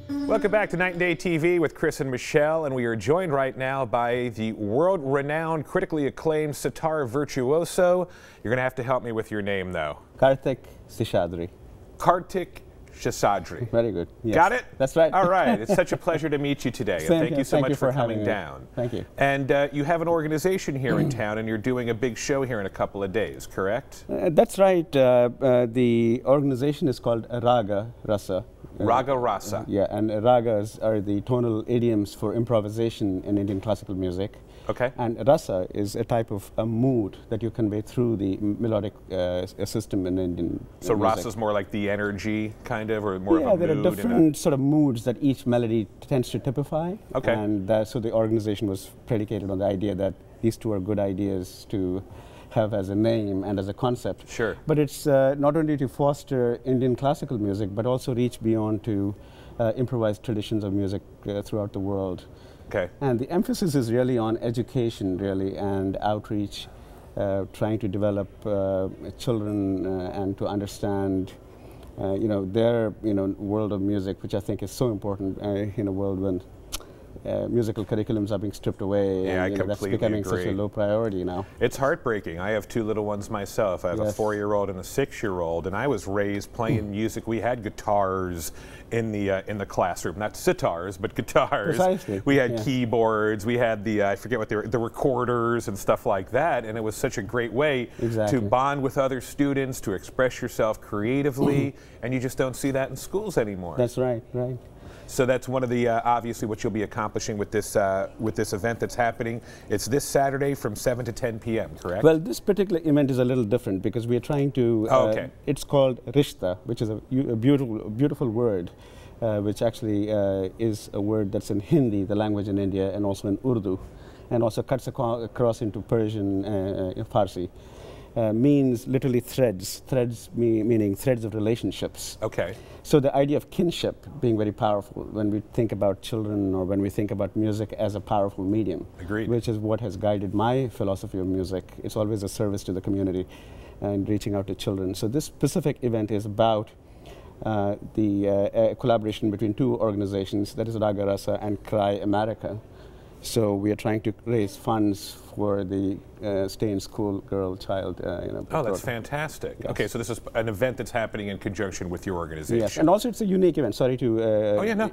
Welcome back to Night and Day TV with Chris and Michelle, and we are joined right now by the world-renowned, critically acclaimed sitar virtuoso. You're going to have to help me with your name, though. Kartik Seshadri. Kartik Seshadri. Very good. Yes. Got it? That's right. All right. It's such a pleasure to meet you today. Same Thank here. you so Thank much you for for coming having me. down. Thank you. And you have an organization here in town, and you're doing a big show here in a couple of days, correct? That's right. The organization is called Raga Rasa. Raga Rasa. Yeah, and ragas are the tonal idioms for improvisation in Indian classical music. Okay. And rasa is a type of a mood that you convey through the melodic system in Indian So music. rasa is more like the energy, kind of, or more of a mood? Yeah, there are different sort of moods that each melody tends to typify. Okay. And so the organization was predicated on the idea that these two are good ideas to have as a name and as a concept. Sure. But it's not only to foster Indian classical music, but also reach beyond to improvised traditions of music throughout the world. Okay. And the emphasis is really on education, really, and outreach, trying to develop children and to understand, their, world of music, which I think is so important in a world when musical curriculums are being stripped away. Yeah, and, that's becoming such a low priority now. It's heartbreaking. I have two little ones myself. I have a 4-year-old and a 6-year-old, and I was raised playing music. We had guitars in the classroom, not sitars, but guitars. Precisely. We had keyboards. We had I forget what they were, the recorders and stuff like that. And it was such a great way to bond with other students, to express yourself creatively, and you just don't see that in schools anymore. That's right, right. So that's one of the, obviously, what you'll be accomplishing with this event that's happening. It's this Saturday from 7 to 10 p.m., correct? Well, this particular event is a little different because we are trying to, it's called Rishta, which is a beautiful word, which actually is a word that's in Hindi, the language in India, and also in Urdu, and also cuts across into Persian, Farsi. Means literally threads, meaning threads of relationships. Okay. So the idea of kinship being very powerful when we think about children or when we think about music as a powerful medium. Agreed. Which is what has guided my philosophy of music. It's always a service to the community and reaching out to children. So this specific event is about the collaboration between two organizations, that is Raga Rasa and Cry America. So we are trying to raise funds for the stay in school girl child. Oh, that's fantastic. Yes. Okay, so this is an event that's happening in conjunction with your organization. Yes, and also it's a unique event. Sorry to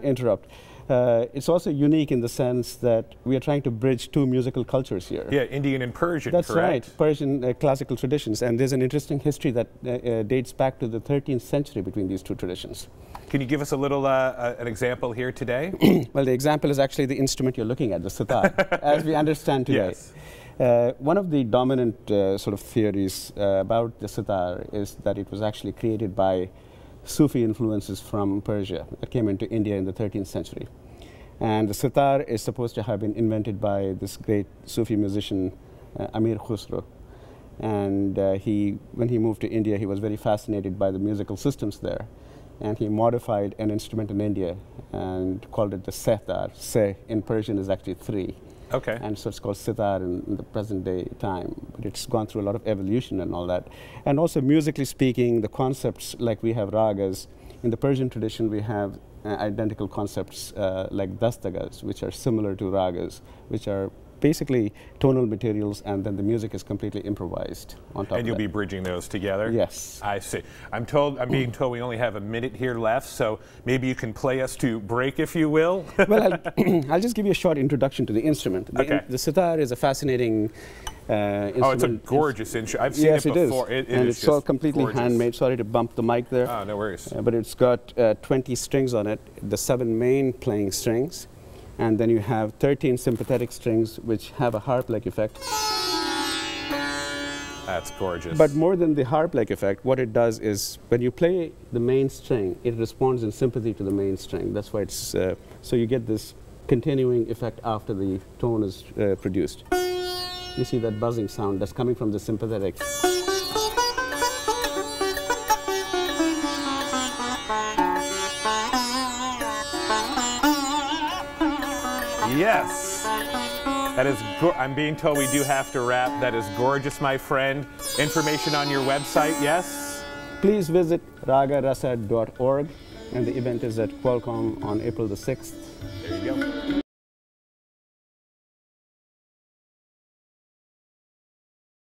interrupt. It's also unique in the sense that we are trying to bridge two musical cultures here. Yeah, Indian and Persian, that's correct? Right, Persian classical traditions. And there's an interesting history that dates back to the 13th century between these two traditions. Can you give us a little an example here today? Well, the example is actually the instrument you're looking at, the sitar, as we understand today. Yes. One of the dominant sort of theories about the sitar is that it was actually created by Sufi influences from Persia that came into India in the 13th century. And the sitar is supposed to have been invented by this great Sufi musician, Amir Khusro. And when he moved to India, he was very fascinated by the musical systems there. And he modified an instrument in India and called it the sitar. Se in Persian is actually 3. Okay. And so it's called sitar in the present day time. But it's gone through a lot of evolution and all that. And also musically speaking, the concepts like we have ragas. In the Persian tradition, we have identical concepts like dastagas, which are similar to ragas, which are basically tonal materials, and then the music is completely improvised on top of that. And you'll be bridging those together? Yes. I see. I'm being told we only have a minute here left, so maybe you can play us to break, if you will. Well, I'll just give you a short introduction to the instrument. The sitar is a fascinating instrument. Oh, it's a gorgeous instrument. I've seen it before. It is. And it's all completely handmade. Sorry to bump the mic there. Oh, no worries. But it's got 20 strings on it, the 7 main playing strings. And then you have 13 sympathetic strings, which have a harp-like effect. That's gorgeous. But more than the harp-like effect, what it does is when you play the main string, it responds in sympathy to the main string. That's why it's so you get this continuing effect after the tone is produced. You see that buzzing sound that's coming from the sympathetic. Yes. That is I'm being told we do have to wrap. That is gorgeous, my friend. Information on your website, yes? Please visit ragarasa.org And the event is at Qualcomm on April the 6th. There you go.